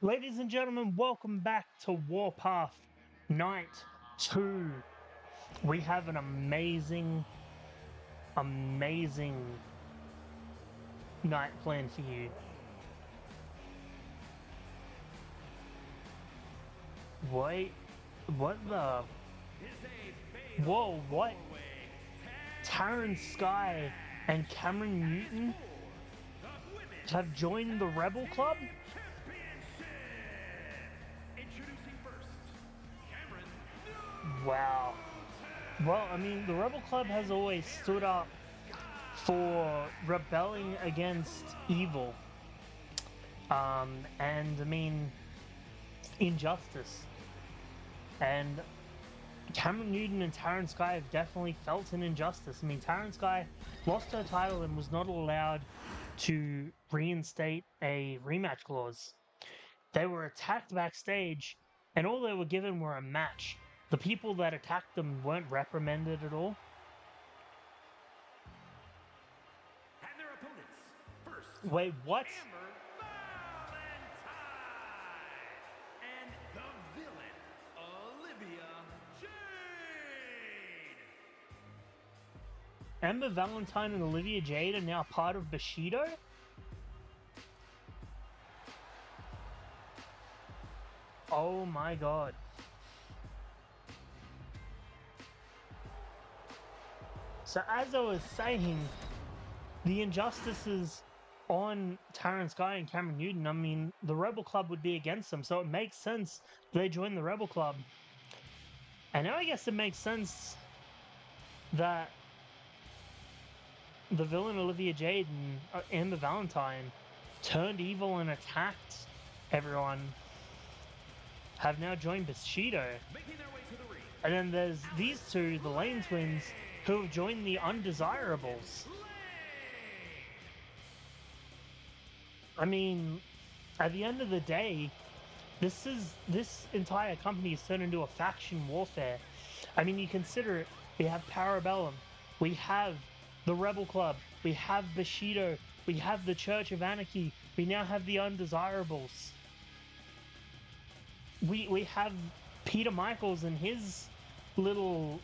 Ladies and gentlemen, welcome back to Warpath Night 2. We have an amazing night planned for you. Wait, what the? Whoa, what? Taryn Sky and Cameron Newton have joined the Rebel Club? Wow. Well, I mean, the Rebel Club has always stood up for rebelling against evil. And I mean, injustice. And Cameron Newton and Taryn Sky have definitely felt an injustice. I mean, Taryn Sky lost her title and was not allowed to reinstate a rematch clause. They were attacked backstage, and all they were given were a match. The people that attacked them weren't reprimanded at all. And their opponents, first, Wait, what? and the villain, Olivia Jade. Amber Valentine and Olivia Jade are now part of Bushido? Oh my god. So as I was saying, the injustices on Taryn Sky and Cameron Newton, I mean, the Rebel Club would be against them, so it makes sense they join the Rebel Club. And now I guess it makes sense that the villain Olivia Jade and Amber Valentine turned evil and attacked everyone, have now joined Bushido. Making their way to the ring. And then there's these two, the Lane Twins, who have joined the Undesirables. I mean, at the end of the day, this entire company has turned into a faction warfare. I mean, you consider it, we have Parabellum, we have the Rebel Club, we have Bushido, we have the Church of Anarchy, we now have the Undesirables. We have Peter Michaels and his little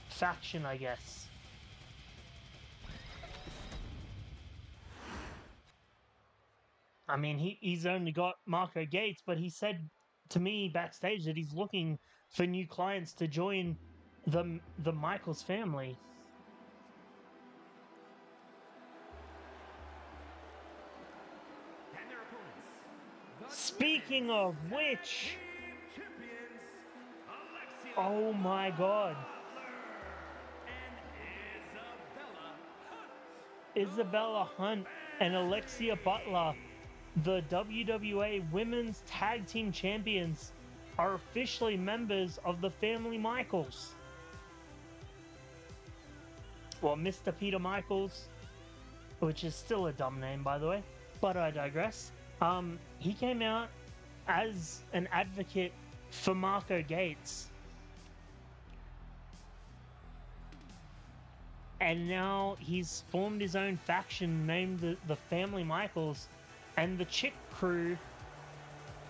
faction, I guess. I mean, he's only got Marco Gates, but he said to me backstage that he's looking for new clients to join the Michaels family. And their opponents, the Speaking of which, champions, Alexia oh my god, and Isabella Hunt and Alexia Butler, the WWA Women's Tag Team Champions, are officially members of the family Michaels. Well, Mr. Peter Michaels, which is still a dumb name, by the way, but I digress. He came out as an advocate for Marco Gates. And now he's formed his own faction named the Family Michaels, and the Chick Crew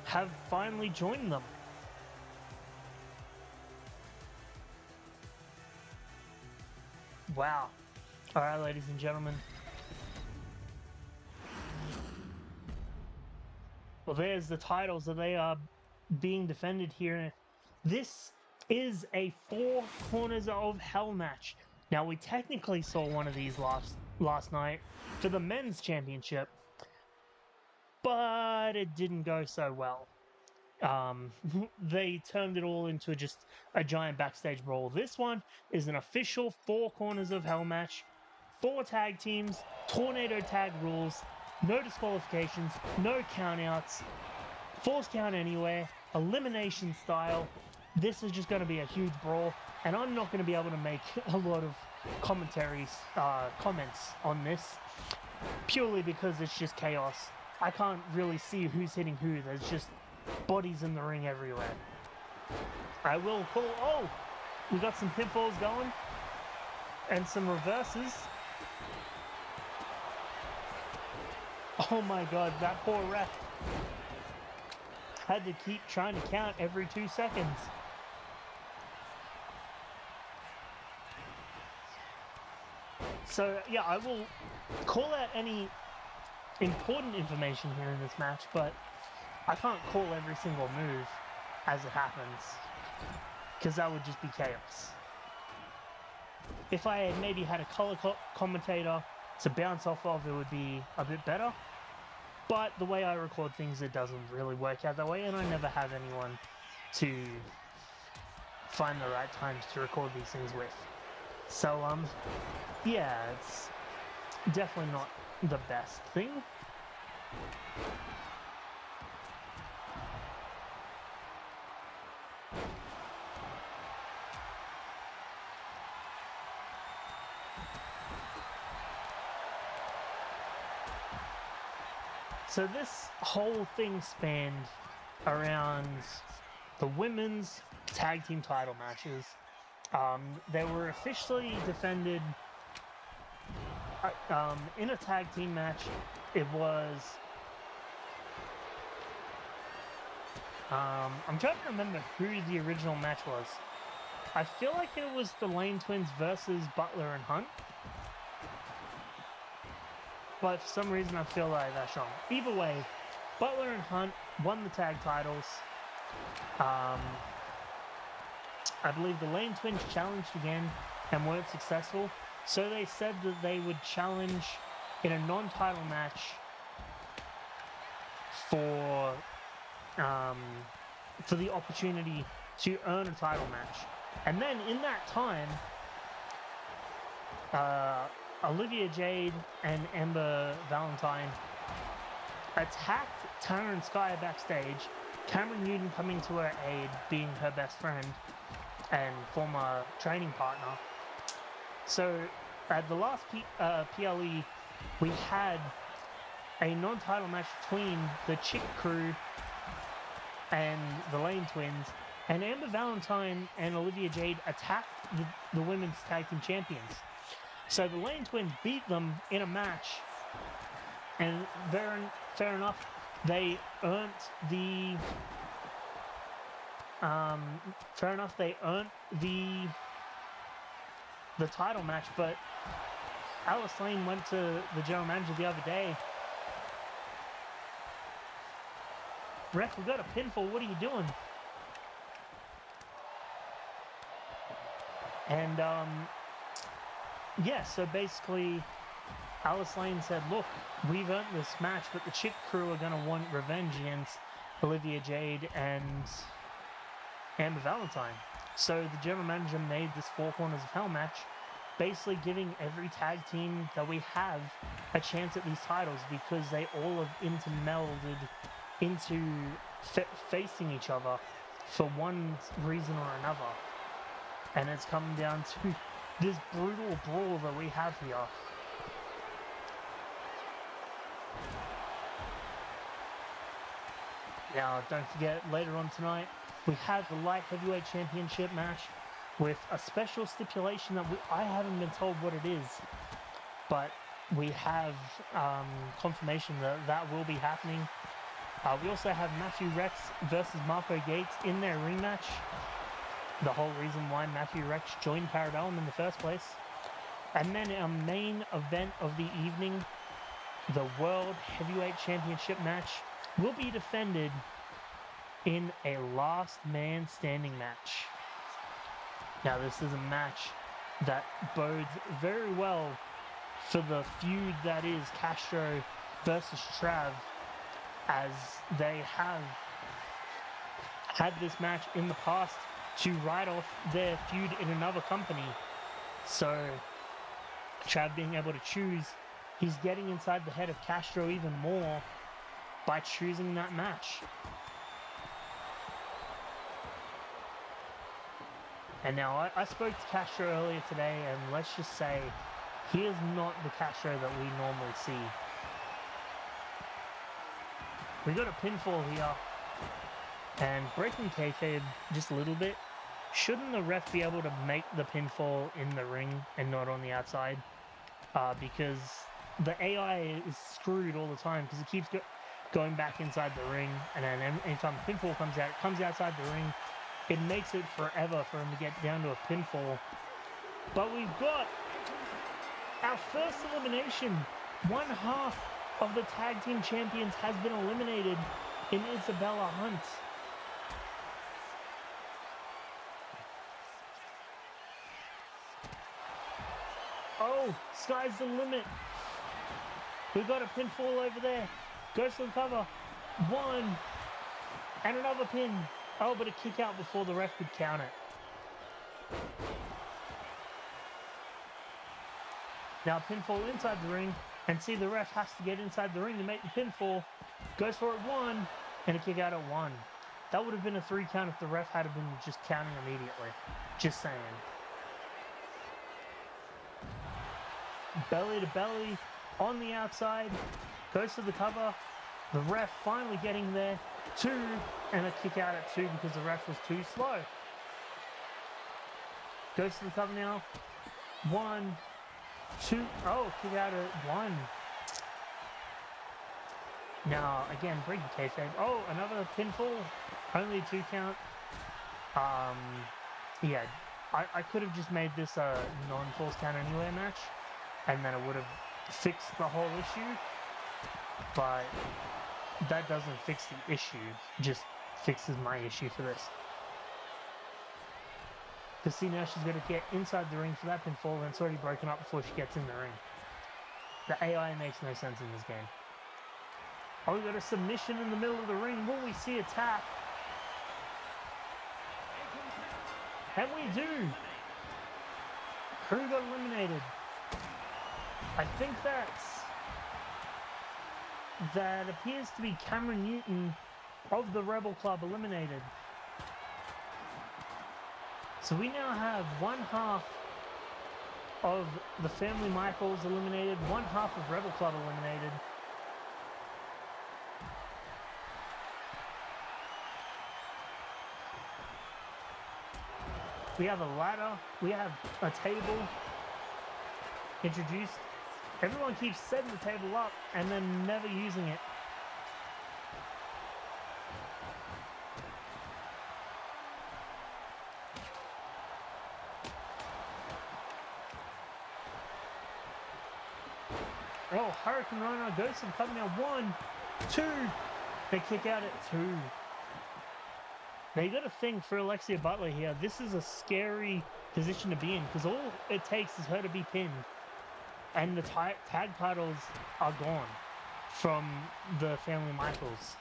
have finally joined them. Wow. Alright, ladies and gentlemen. Well, there's the titles that they are being defended here. This is a Four Corners of Hell match. Now, we technically saw one of these last night for the men's championship, but it didn't go so well. They turned it all into just a giant backstage brawl. This one is an official Four Corners of Hell match. 4 tag teams, tornado tag rules, no disqualifications, no countouts, force count anywhere, elimination style. This is just going to be a huge brawl, and I'm not going to be able to make a lot of comments on this, purely because it's just chaos. I can't really see who's hitting who. There's just bodies in the ring everywhere. I will call... Oh! We got some pinfalls going, and some reverses. Oh my god, that poor ref. had to keep trying to count every 2 seconds. So yeah, I will call out any important information here in this match, but I can't call every single move as it happens, because that would just be chaos. If I had maybe had a color commentator to bounce off of, it would be a bit better. But the way I record things, it doesn't really work out that way, and I never have anyone to find the right times to record these things with. So, yeah, it's definitely not the best thing. So this whole thing spanned around the women's tag team title matches. They were officially defended in a tag team match. It was... I'm trying to remember who the original match was. I feel like it was the Lane Twins versus Butler and Hunt. But for some reason I feel like that's wrong. Either way, Butler and Hunt won the tag titles. I believe the Lane Twins challenged again and weren't successful. So they said that they would challenge in a non-title match for the opportunity to earn a title match. And then in that time, Olivia Jade and Amber Valentine attacked Tana and Skye backstage, Cameron Newton coming to her aid, being her best friend and former training partner. So at the last PLE, we had a non-title match between the Chick Crew and the Lane Twins, and Amber Valentine and Olivia Jade attacked the women's tag team champions. So the Lane Twins beat them in a match, and fair enough, they earned the title match. But Alice Lane went to the general manager the other day. Ref, we got a pinfall, what are you doing? And yeah, so basically Alice Lane said, look, we've earned this match, but the Chick Crew are going to want revenge against Olivia Jade and Amber Valentine. So the general manager made this Four Corners of Hell match, basically giving every tag team that we have a chance at these titles, because they all have intermelded into facing each other for one reason or another. And it's come down to this brutal brawl that we have here. Now, don't forget, later on tonight, we have the Light Heavyweight Championship match with a special stipulation that I haven't been told what it is, but we have confirmation that that will be happening. We also have Matthew Rex versus Marco Gates in their rematch. The whole reason why Matthew Rex joined Parabellum in the first place. And then our main event of the evening, the World Heavyweight Championship match, will be defended in a last man standing match. Now this is a match that bodes very well for the feud that is Castro versus Trav, as they have had this match in the past to write off their feud in another company. So Trav being able to choose, he's getting inside the head of Castro even more by choosing that match. And now I spoke to Castro earlier today, and let's just say he is not the Castro that we normally see. We got a pinfall here, and breaking kayfabe just a little bit. Shouldn't the ref be able to make the pinfall in the ring and not on the outside? Because the AI is screwed all the time, because it keeps going back inside the ring, and then anytime a pinfall comes out, it comes outside the ring. It makes it forever for him to get down to a pinfall. But we've got our first elimination. One half of the tag team champions has been eliminated in Isabella Hunt. Oh, sky's the limit. We've got a pinfall over there. Goes for the cover. One. And another pin. Oh, but a kick out before the ref could count it. Now pinfall inside the ring. And see, the ref has to get inside the ring to make the pinfall. Goes for it. One. And a kick out at one. That would have been a 3 count if the ref had been just counting immediately. Just saying. Belly to belly. On the outside, goes to the cover. The ref finally getting there. 2, and a kick out at 2 because the ref was too slow. Goes to the cover now. 1, 2. Oh, kick out at 1. Now, again, breaking kayfabe. Oh, another pinfall. Only a 2 count. Yeah, I could have just made this a non-false count anywhere match, and then it would have fix the whole issue, but that doesn't fix the issue, just fixes my issue for this. Because see, now she's going to get inside the ring for that pinfall, and it's already broken up before she gets in the ring. The AI makes no sense in this game. Oh, we got a submission in the middle of the ring. Will we see a tap? And we do! Who got eliminated? I think that appears to be Cameron Newton of the Rebel Club eliminated. So we now have one half of the Family Michaels eliminated, one half of Rebel Club eliminated. We have a ladder, we have a table introduced. Everyone keeps setting the table up and then never using it. Oh, Hurricane Rana goes to the cover now. 1, 2. They kick out at 2. Now you got to think for Alexia Butler here, this is a scary position to be in because all it takes is her to be pinned. And the tag titles are gone from the Family Michaels.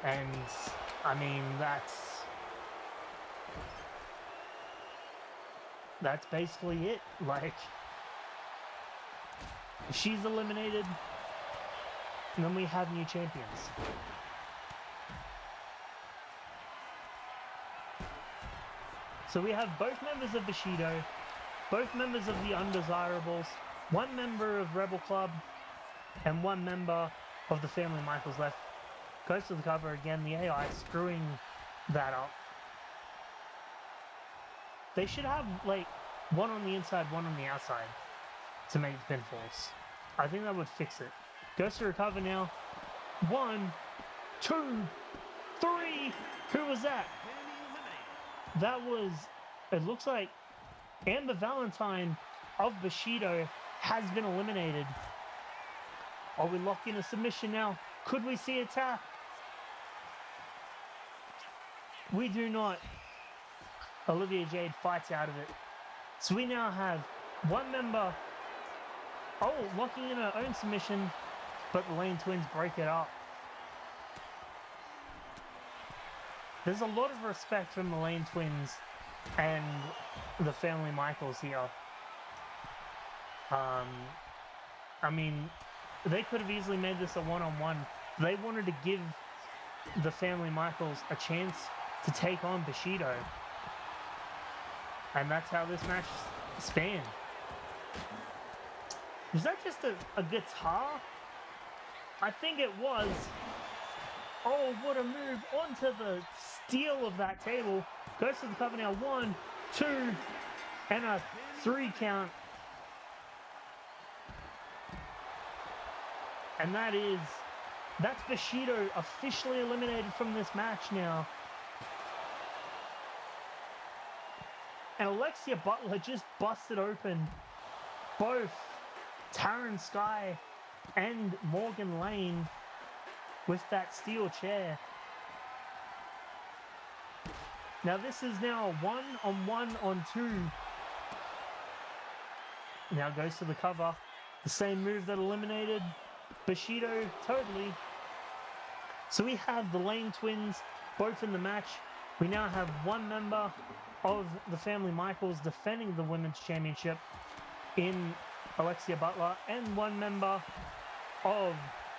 And, I mean, that's basically it. Like, she's eliminated, and then we have new champions. So we have both members of Bushido, both members of the Undesirables, one member of Rebel Club, and one member of the Family Michaels left. Goes to the cover again, the AI screwing that up. They should have, like, one on the inside, one on the outside to make the pinfalls. I think that would fix it. Goes to recover now. 1, 2, 3. Who was that? That was, it looks like Amber Valentine of Bushido has been eliminated. Are we locked in a submission now? Could we see a tap? We do not. Olivia Jade fights out of it. So we now have one member, locking in her own submission, but the Lane Twins break it up. There's a lot of respect from the Lane Twins and the Family Michaels here. I mean, they could have easily made this a one-on-one. They wanted to give the Family Michaels a chance to take on Bushido. And that's how this match spanned. Was that just a guitar? I think it was. Oh, what a move onto the steel of that table. Goes to the cover now. 1, 2, and a 3 count. And that's Bushido officially eliminated from this match now. And Alexia Butler just busted open both Taryn Sky and Morgan Lane with that steel chair. Now this is now 1-on-1-on-2. Now goes to the cover. The same move that eliminated Bushido totally. So we have the Lane twins both in the match. We now have one member of the family Michaels defending the women's championship in Alexia Butler, and one member of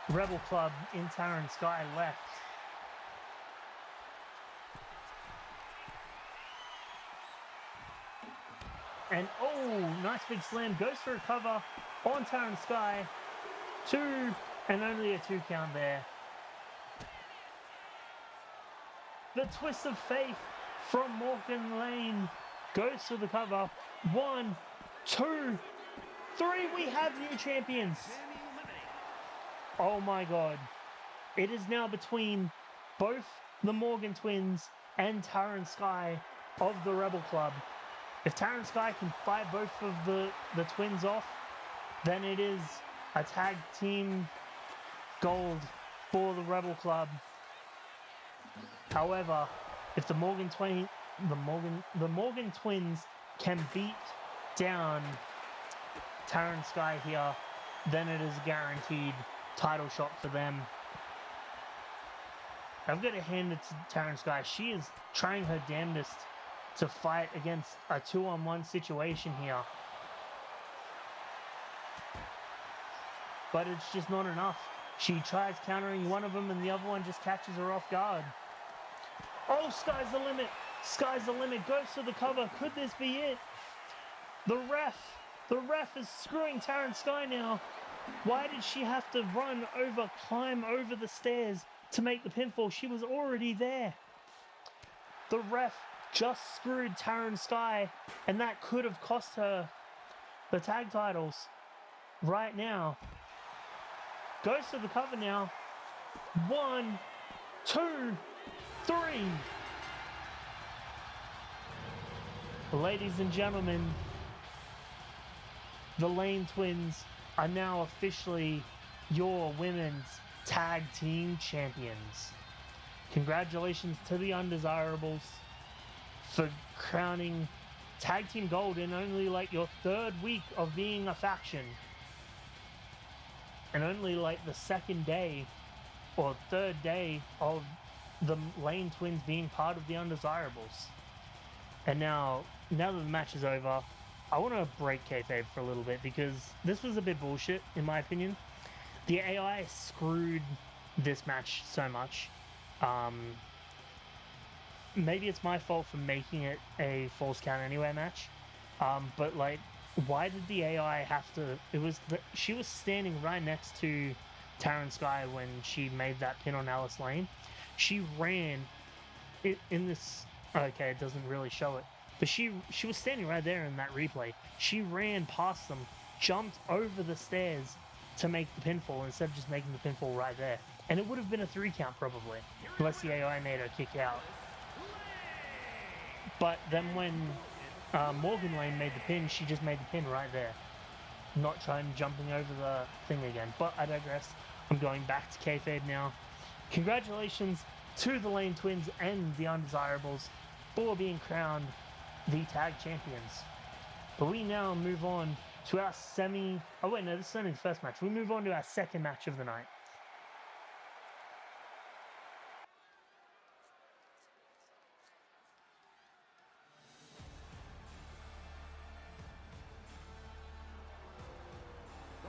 Rebel Club in Taryn Sky left. And oh, nice big slam, goes for a cover on Taryn Sky. 2, and only a 2 count there. The twist of faith from Morgan Lane goes to the cover. 1, 2, 3, we have new champions. Oh my god. It is now between both the Morgan twins and Taryn Sky of the Rebel Club. If Taryn Sky can fight both of the twins off, then it is a tag team gold for the Rebel Club. However, if the Morgan twins can beat down Taryn Sky here, then it is a guaranteed title shot for them. I've got to hand it to Taryn Sky. She is trying her damnedest to fight against a 2-on-1 situation here. But it's just not enough. She tries countering one of them and the other one just catches her off guard. Oh, sky's the limit. Sky's the limit. Goes to the cover. Could this be it? The ref is screwing Taryn Sky now. Why did she have to climb over the stairs to make the pinfall? She was already there. The ref just screwed Taryn Sky, and that could have cost her the tag titles right now. Goes to the cover now. 1, 2, 3. Ladies and gentlemen, the Lane twins are now officially your women's tag team champions. Congratulations to the Undesirables for crowning tag team gold in only like your 3rd week of being a faction. And only like the 2nd day or 3rd day of the Lane twins being part of the Undesirables. And now that the match is over, I want to break kayfabe for a little bit because this was a bit bullshit in my opinion. The AI screwed this match so much. Maybe it's my fault for making it a false count anywhere match. But like, why did the AI have to? She was standing right next to Taryn Sky when she made that pin on Alice Lane. She ran in this. Okay, it doesn't really show it, but she was standing right there in that replay. She ran past them, jumped over the stairs to make the pinfall instead of just making the pinfall right there. And it would have been a 3 count probably, unless the AI made her kick out. But then when Morgan Lane made the pin, she just made the pin right there, not jumping over the thing again. But I digress. I'm going back to kayfabe now. Congratulations to the Lane twins and the Undesirables for being crowned the tag champions. But we now move on to our oh wait, no, this is only the first match. We move on to our 2nd match of the night.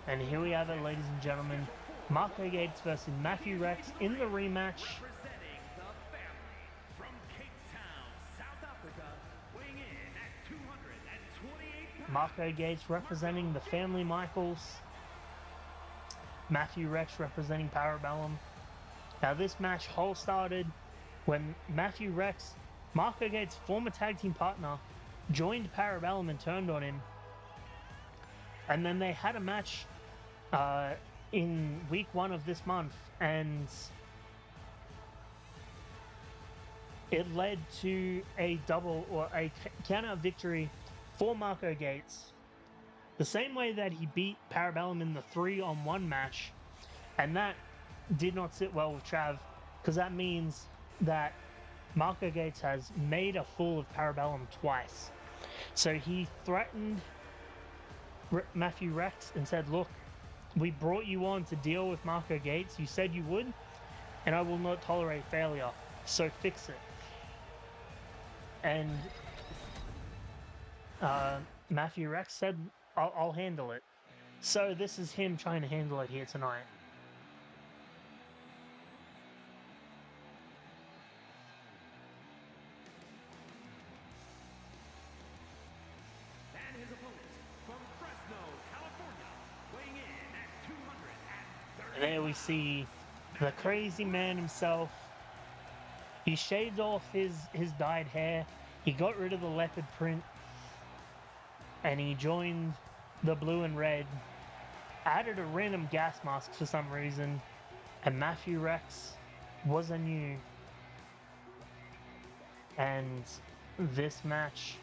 And here we have it, ladies and gentlemen. Marco Gates versus Matthew Rex in the rematch. Representing the family from Cape Town, South Africa, weighing in at 228 pounds. Marco Gates representing the family Michaels. Matthew Rex representing Parabellum. Now this match whole started when Matthew Rex, Marco Gates' former tag team partner, joined Parabellum and turned on him. And then they had a match in week 1 of this month, and it led to a double or a count-out victory for Marco Gates. The same way that he beat Parabellum in the 3-on-1 match, and that did not sit well with Trav, because that means that Marco Gates has made a fool of Parabellum twice. So he threatened Matthew Rex and said, look, we brought you on to deal with Marco Gates. You said you would, and I will not tolerate failure. So fix it. And Matthew Rex said, I'll handle it. So this is him trying to handle it here tonight. And his opponent from Fresno, California, weighing in at 230. And there we see the crazy man himself. He shaved off his dyed hair. He got rid of the leopard print. And he joined the blue and red. Added a random gas mask for some reason. And Matthew Rex was anew. And this match,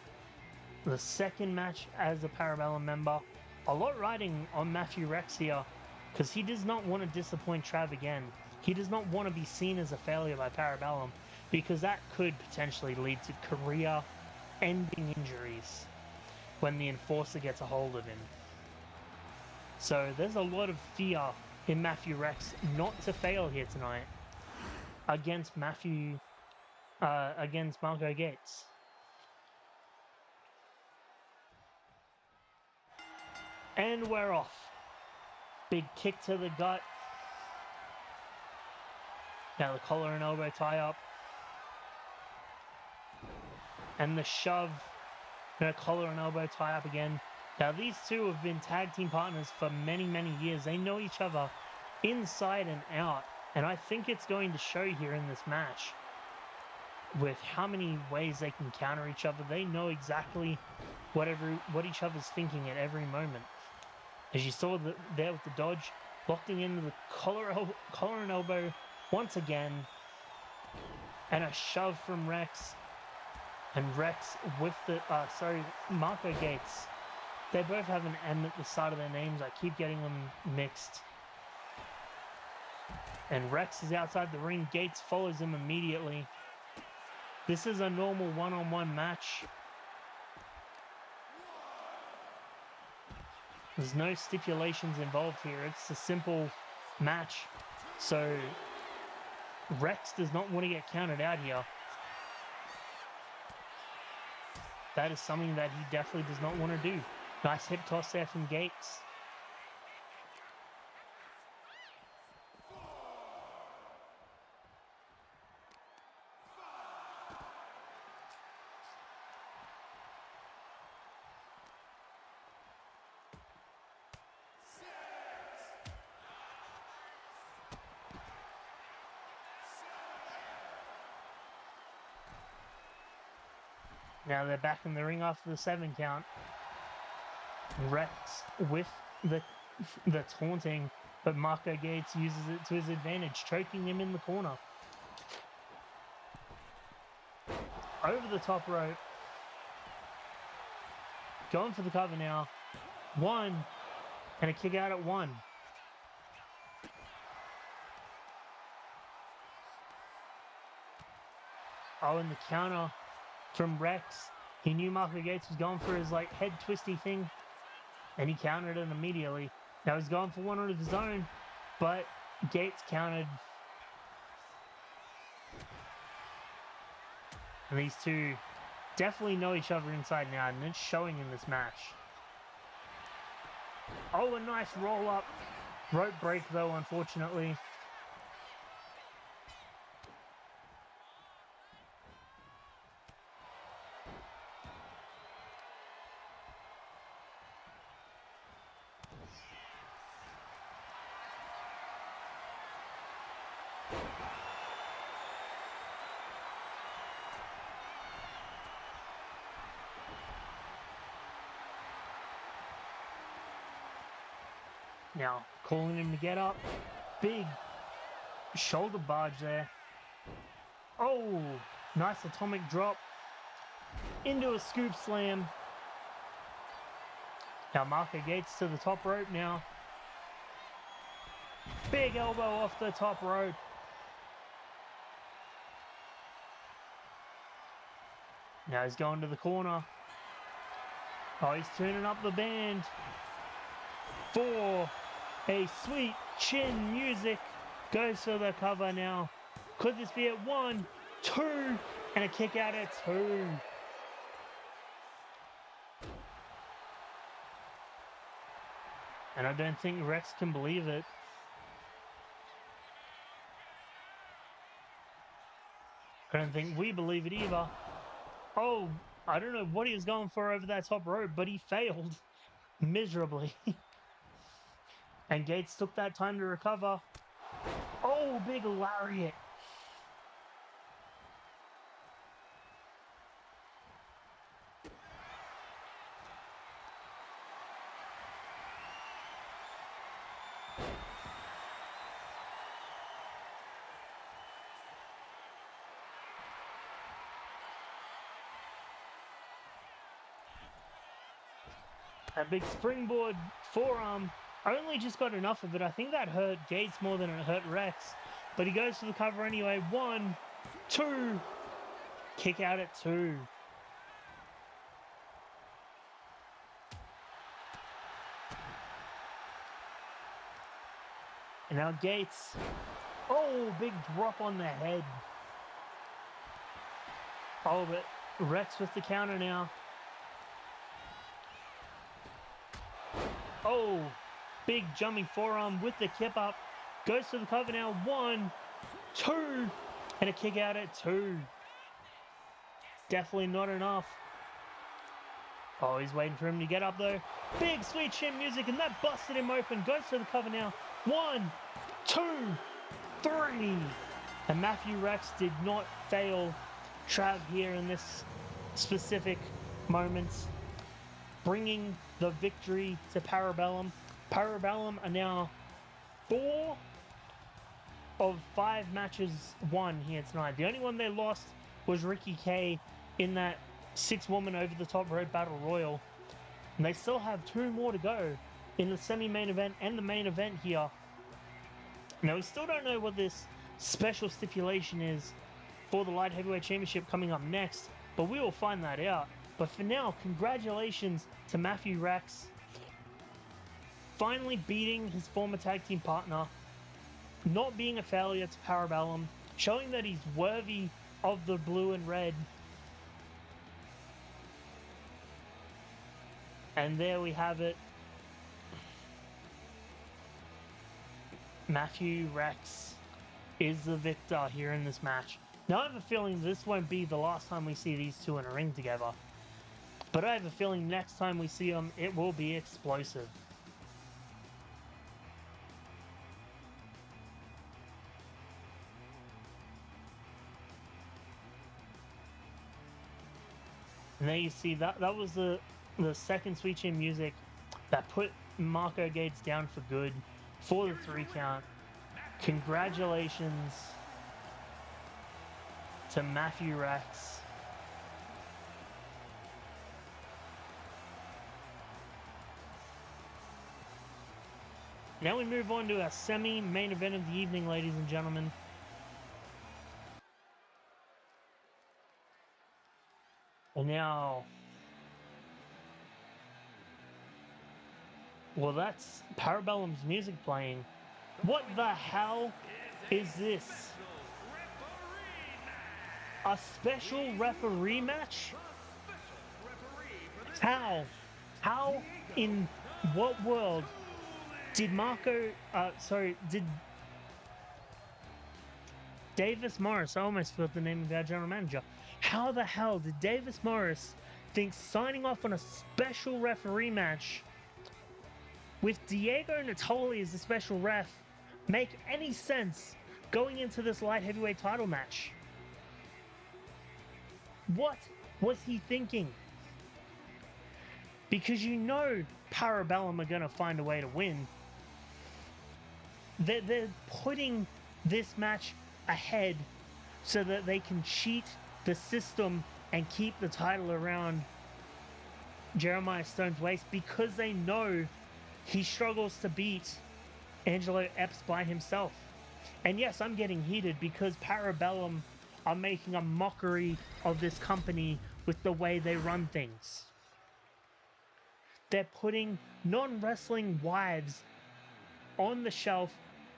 the second match as a Parabellum member, a lot riding on Matthew Rex here, because he does not want to disappoint Trav again. He does not want to be seen as a failure by Parabellum, because that could potentially lead to career-ending injuries when the enforcer gets a hold of him. So there's a lot of fear in Matthew Rex not to fail here tonight against against Marco Gates. And we're off. Big kick to the gut. Now the collar and elbow tie up. And the shove. No, collar and elbow tie up again. Now these two have been tag team partners for many, many years. They know each other inside and out. And I think it's going to show here in this match with how many ways they can counter each other. They know exactly what each other's thinking at every moment. As you saw there with the dodge, locking into the collar and elbow once again. And a shove from Rex. And Rex with the, Marco Gates. They both have an M at the start of their names. I keep getting them mixed. And Rex is outside the ring. Gates follows him immediately. This is a normal one-on-one match. There's no stipulations involved here. It's a simple match. So Rex does not want to get counted out here. That is something that he definitely does not want to do. Nice hip toss there from Gates. Now they're back in the ring after the 7 count. Rex with the taunting, but Marco Gates uses it to his advantage, choking him in the corner. Over the top rope. Going for the cover now. 1, and a kick out at 1. Oh, and the counter from Rex. He knew Marco Gates was going for his head twisty thing, and he countered it immediately. Now he's going for one of his own, but Gates countered. And these two definitely know each other inside now, and it's showing in this match. Oh, a nice roll up. Rope break though, unfortunately. Now, calling him to get up. Big shoulder barge there. Oh, nice atomic drop. Into a scoop slam. Now Marco Gates to the top rope now. Big elbow off the top rope. Now he's going to the corner. Oh, he's tuning up the band for a sweet chin music. Goes for the cover now. Could this be at 1, 2, and a kick out at 2? And I don't think Rex can believe it. I don't think we believe it either. Oh, I don't know what he was going for over that top rope, but he failed miserably. And Gates took that time to recover. Oh, big lariat. That big springboard forearm, only just got enough of it. I think that hurt Gates more than it hurt Rex. But he goes for the cover anyway. 1, 2. Kick out at 2. And now Gates. Oh, big drop on the head. Oh, but Rex with the counter now. Oh, big jumping forearm with the kip up. Goes to the cover now. 1, 2, and a kick out at 2. Definitely not enough. Oh, he's waiting for him to get up though. Big sweet chin music, and that busted him open. Goes to the cover now. 1, 2, 3. And Matthew Rex did not fail Trav here in this specific moment, bringing the victory to Parabellum. Parabellum are now 4 of 5 matches won here tonight. The only one they lost was Ricky Kay in that 6-woman over the top rope battle royal. And they still have 2 more to go in the semi-main event and the main event here. Now we still don't know what this special stipulation is for the Light Heavyweight Championship coming up next, but we will find that out. But for now, congratulations to Matthew Rex, finally beating his former tag team partner, not being a failure to Parabellum, showing that he's worthy of the blue and red. And there we have it. Matthew Rex is the victor here in this match. Now I have a feeling this won't be the last time we see these two in a ring together. But I have a feeling next time we see them, it will be explosive. And there you see, that was the second Sweet Chin music that put Marco Gates down for good for the 3 count. Congratulations to Matthew Rex. Now we move on to our semi-main event of the evening, ladies and gentlemen. And now... well, that's Parabellum's music playing. What the hell is this? A special referee match? How? How in what world did did Davis Morris, I almost forgot the name of our general manager. How the hell did Davis Morris think signing off on a special referee match with Diego Natoli as the special ref make any sense going into this light heavyweight title match? What was he thinking? Because you know Parabellum are going to find a way to win. They're putting this match ahead so that they can cheat the system and keep the title around Jeremiah Stone's waist, because they know he struggles to beat Angelo Epps by himself. And yes, I'm getting heated because Parabellum are making a mockery of this company with the way they run things. They're putting non-wrestling wives on the shelf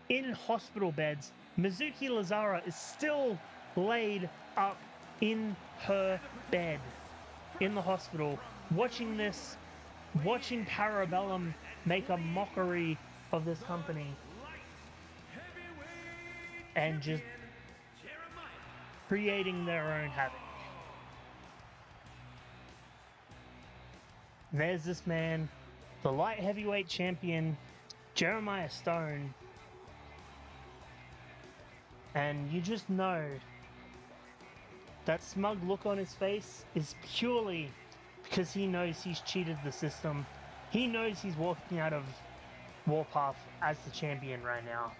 in hospital beds. Mizuki Lazara is still laid up in her bed in the hospital, watching this, watching Parabellum make a mockery of this company and just creating their own havoc. There's this man, the light heavyweight champion, Jeremiah Stone, and you just know that smug look on his face is purely because he knows he's cheated the system. He knows he's walking out of Warpath as the champion right now.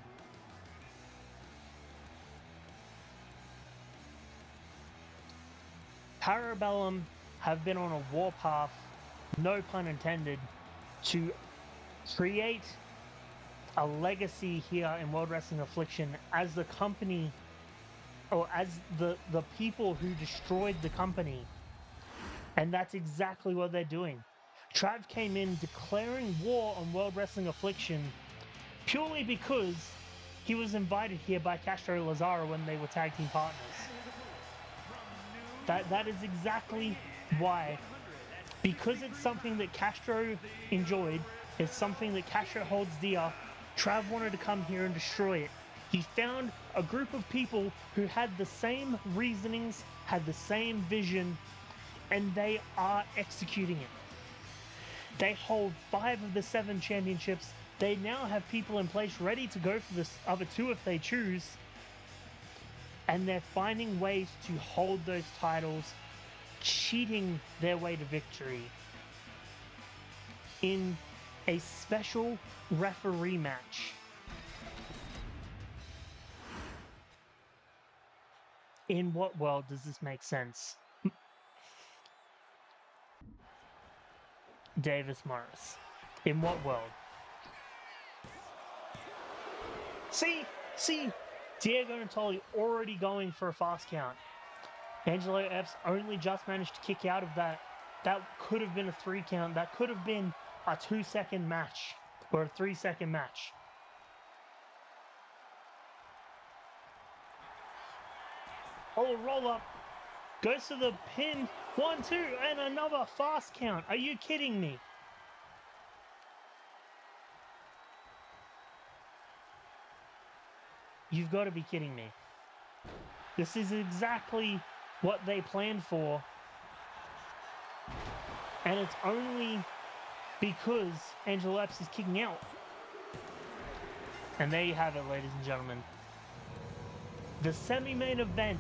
Parabellum have been on a warpath, no pun intended, to create a legacy here in World Wrestling Affliction as the company, or as the people who destroyed the company. And that's exactly what they're doing. Trav came in declaring war on World Wrestling Affliction purely because he was invited here by Castro Lazaro when they were tag team partners. That is exactly why. Because it's something that Castro enjoyed, it's something that Castro holds dear, Trav wanted to come here and destroy it. He found a group of people who had the same reasonings, had the same vision, and they are executing it. They hold 5 of the 7 championships. They now have people in place ready to go for the other 2 if they choose. And they're finding ways to hold those titles, cheating their way to victory in a special referee match. In what world does this make sense? Davis Morris. In what world? See, Diego Natoli already going for a fast count. Angelo Epps only just managed to kick out of that. That could have been a 3 count. That could have been a 2-second match or a 3-second match. Oh, roll up. Goes to the pin. 1, 2, and another fast count. Are you kidding me? You've got to be kidding me. This is exactly what they planned for. And it's only because Angelo Epps is kicking out. And there you have it, ladies and gentlemen. The semi-main event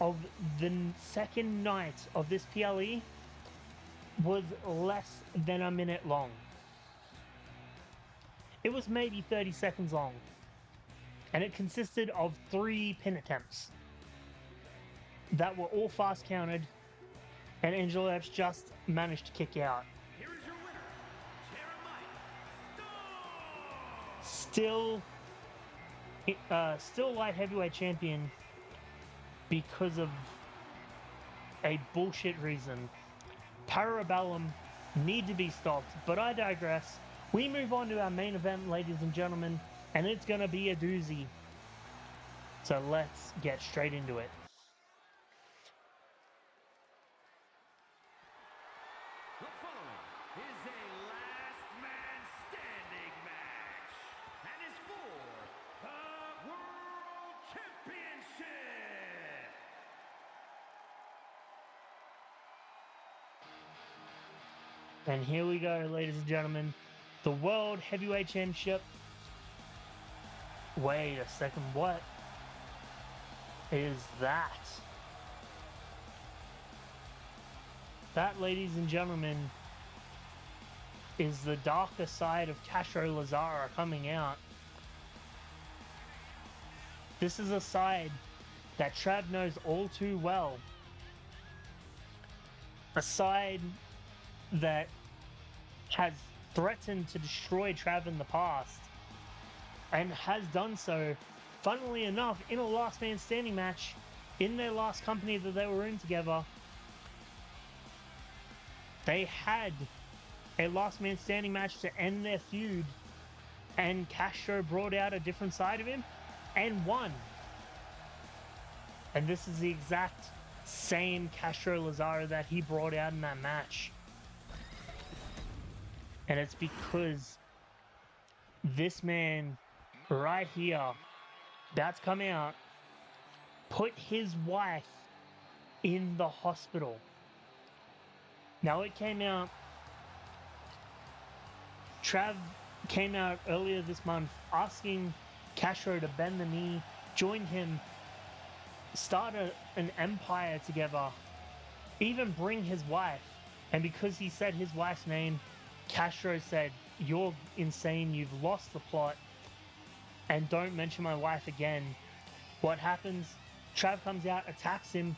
of the second night of this PLE was less than a minute long. It was maybe 30 seconds long. And it consisted of 3 pin attempts that were all fast counted, and Angelo Epps just managed to kick out. Here is your winner, Jeremiah Stone. Still light heavyweight champion because of a bullshit reason. Parabellum need to be stopped, but I digress. We move on to our main event, ladies and gentlemen, and it's going to be a doozy. So let's get straight into it. The following is a last man standing match and is for the World Championship. And here we go, ladies and gentlemen. The World Heavyweight Championship. Wait a second, what is that? That, ladies and gentlemen, is the darker side of Castro Lazara coming out. This is a side that Trav knows all too well. A side that has threatened to destroy Trav in the past and has done so, funnily enough, in a last man standing match in their last company that they were in together. They had a last man standing match to end their feud, and Castro brought out a different side of him and won. And this is the exact same Castro Lazaro that he brought out in that match. And it's because this man right here, about to come out, put his wife in the hospital. Now it came out, Trav came out earlier this month asking Castro to bend the knee, join him, start an empire together, even bring his wife. And because he said his wife's name, Castro said, "You're insane, you've lost the plot, and don't mention my wife again." What happens? Trav comes out, attacks him.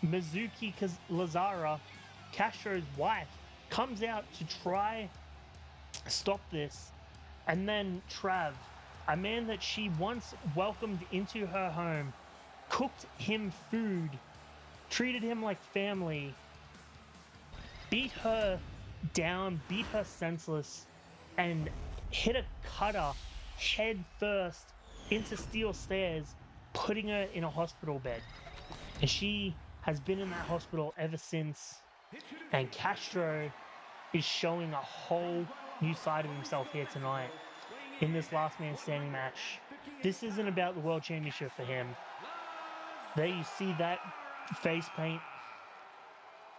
Mizuki Lazara, Castro's wife, comes out to try stop this. And then Trav, a man that she once welcomed into her home, cooked him food, treated him like family, beat her down, beat her senseless, and hit a cutter head first into steel stairs, putting her in a hospital bed. And she has been in that hospital ever since. And Castro is showing a whole new side of himself here tonight in this last man standing match. This isn't about the world championship for him. There you see that face paint,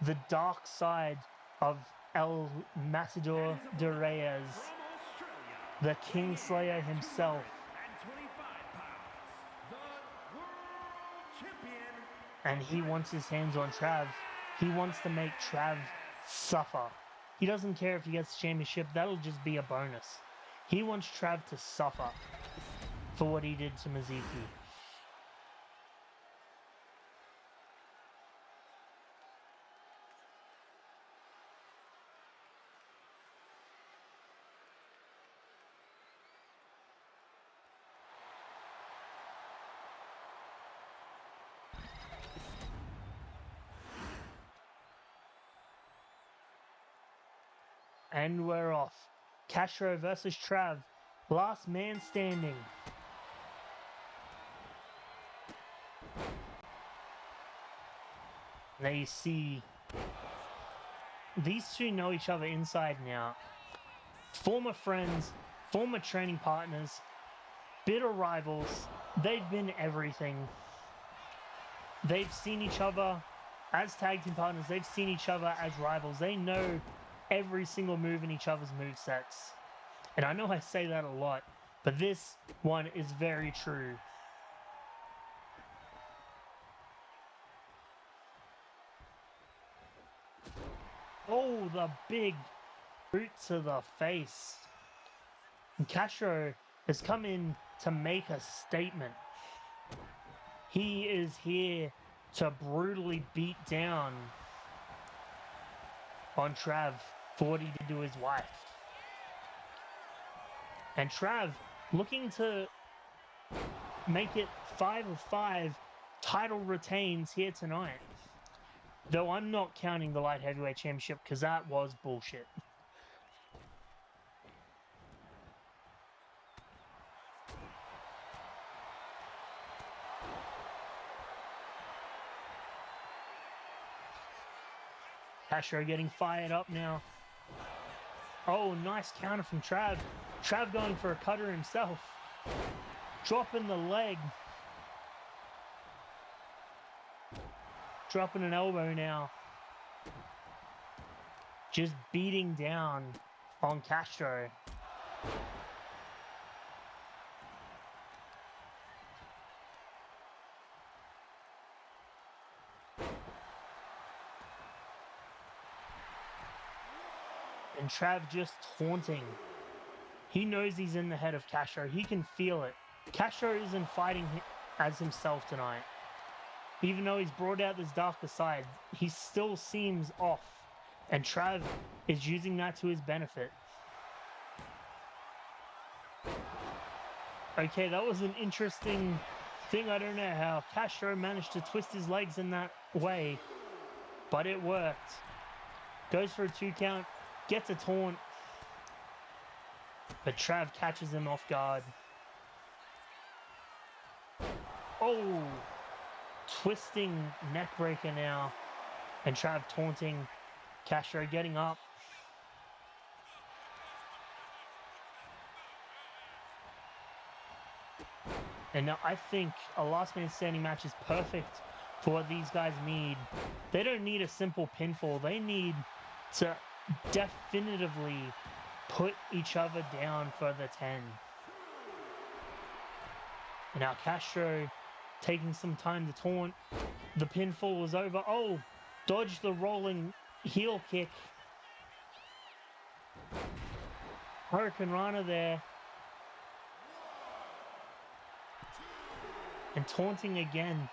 the dark side of El Matador de Reyes, the Kingslayer himself. And he wants his hands on Trav. He wants to make Trav suffer. He doesn't care if he gets the championship, that'll just be a bonus. He wants Trav to suffer for what he did to Mizuki. And we're off. Castro versus Trav. Last man standing. There you see, these two know each other inside and out. Former friends, former training partners, bitter rivals. They've been everything. They've seen each other as tag team partners. They've seen each other as rivals. They know every single move in each other's movesets. And I know I say that a lot, but this one is very true. Oh, the big boot to the face. And Castro has come in to make a statement. He is here to brutally beat down on Trav for what he did to his wife. And Trav looking to make it 5 of 5, title retains here tonight. Though I'm not counting the light heavyweight championship because that was bullshit. Castro getting fired up now. Oh, nice counter from Trav. Trav going for a cutter himself. Dropping the leg. Dropping an elbow now. Just beating down on Castro. And Trav just taunting. He knows he's in the head of Castro. He can feel it. Castro isn't fighting as himself tonight. Even though he's brought out this darker side, he still seems off. And Trav is using that to his benefit. Okay, that was an interesting thing. I don't know how Castro managed to twist his legs in that way, but it worked. Goes for a 2 count, gets a taunt, but Trav catches him off guard. Oh, twisting neck breaker now, and Trav taunting Castro, getting up. And now I think a last man standing match is perfect for what these guys need. They don't need a simple pinfall. They need to definitively put each other down for the 10. And now Castro taking some time to taunt. The pinfall was over. Oh, dodged the rolling heel kick. Hurricane Rana there. And taunting again.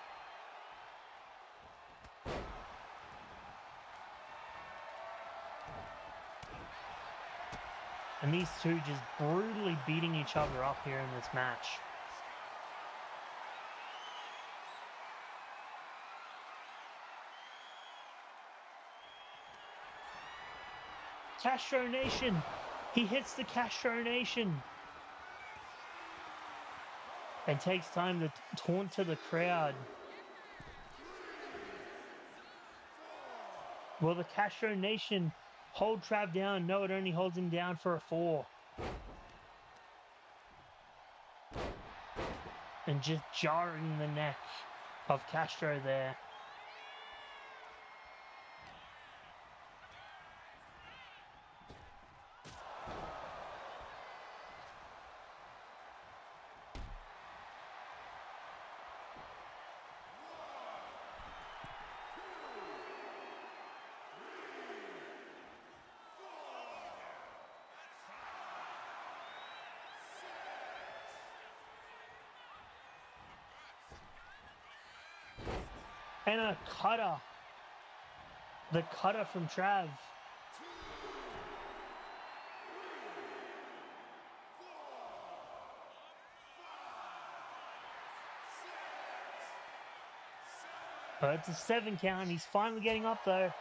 And these two just brutally beating each other up here in this match. Castro Nation. He hits the Castro Nation. And takes time to taunt to the crowd. Will the Castro Nation hold Trav down? No, it only holds him down for a 4. And just jarring the neck of Castro there. And a cutter. The cutter from Trav. But it's a 7 count. He's finally getting up though.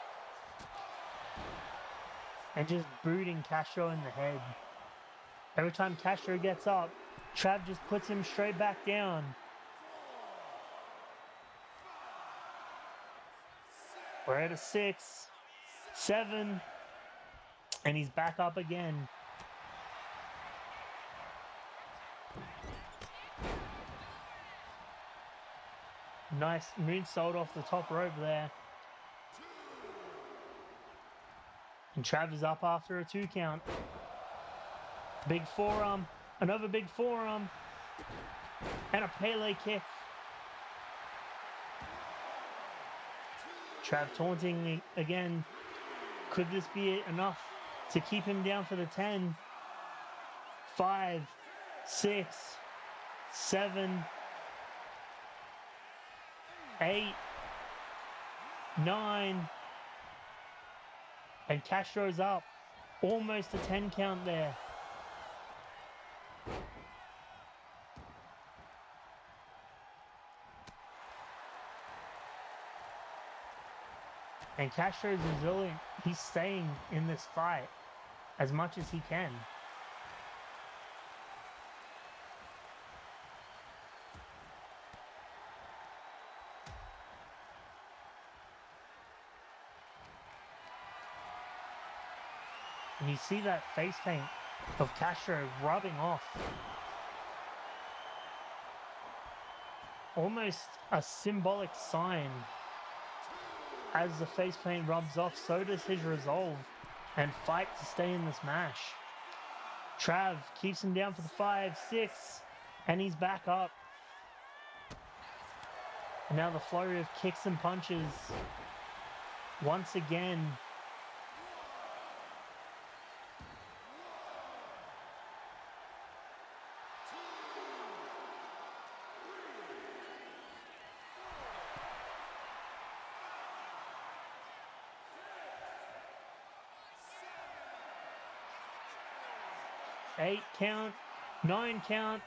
And just booting Castro in the head. Every time Castro gets up, Trav just puts him straight back down. We're at a 6, 7, and he's back up again. Nice moonsault off the top rope there. And Trav is up after a 2 count. Big forearm, another big forearm, and a Pele kick. Trav taunting again. Could this be enough to keep him down for the 10? 5, 6, 7, 8, 9. And Castro's up. Almost a 10 count there. And Castro's resilient. He's staying in this fight as much as he can. And you see that face paint of Castro rubbing off. Almost a symbolic sign. As the face paint rubs off, so does his resolve and fight to stay in this match. Trav keeps him down for the 5, 6, and he's back up. And now the flurry of kicks and punches. Once again. 8 count, 9 count,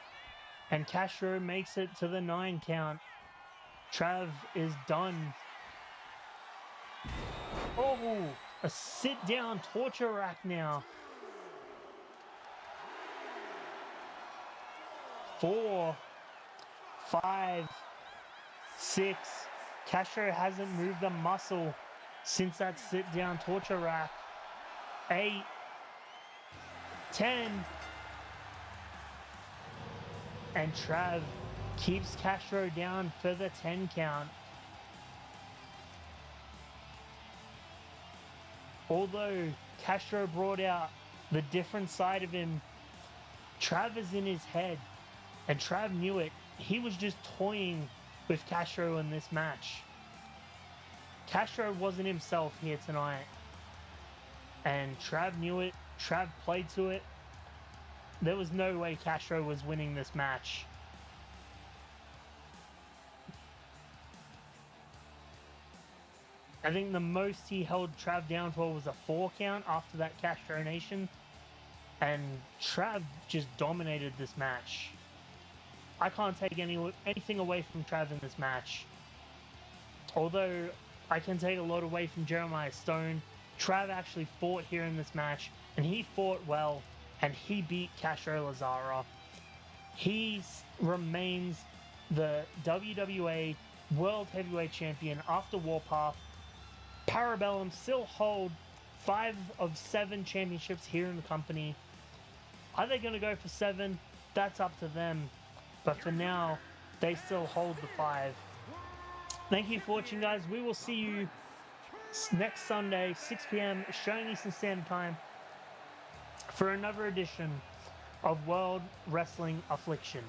and Castro makes it to the 9 count. Trav is done. Oh, a sit-down torture rack now. 4, 5, 6. Castro hasn't moved a muscle since that sit-down torture rack. 8, 10. And Trav keeps Castro down for the 10 count. Although Castro brought out the different side of him, Trav is in his head, and Trav knew it. He was just toying with Castro in this match. Castro wasn't himself here tonight, and Trav knew it. Trav played to it. There was no way Castro was winning this match. I think the most he held Trav down for was a 4 count after that Castro Nation. And Trav just dominated this match. I can't take anything away from Trav in this match. Although I can take a lot away from Jeremiah Stone, Trav actually fought here in this match, and he fought well, and he beat Castro Lazara. He remains the WWA World Heavyweight Champion after Warpath. Parabellum still hold 5 of 7 championships here in the company. Are they going to go for 7? That's up to them. But for now, they still hold the 5. Thank you for watching, guys. We will see you next Sunday, 6 p.m. Australian Eastern Standard Time, for another edition of World Wrestling Affliction.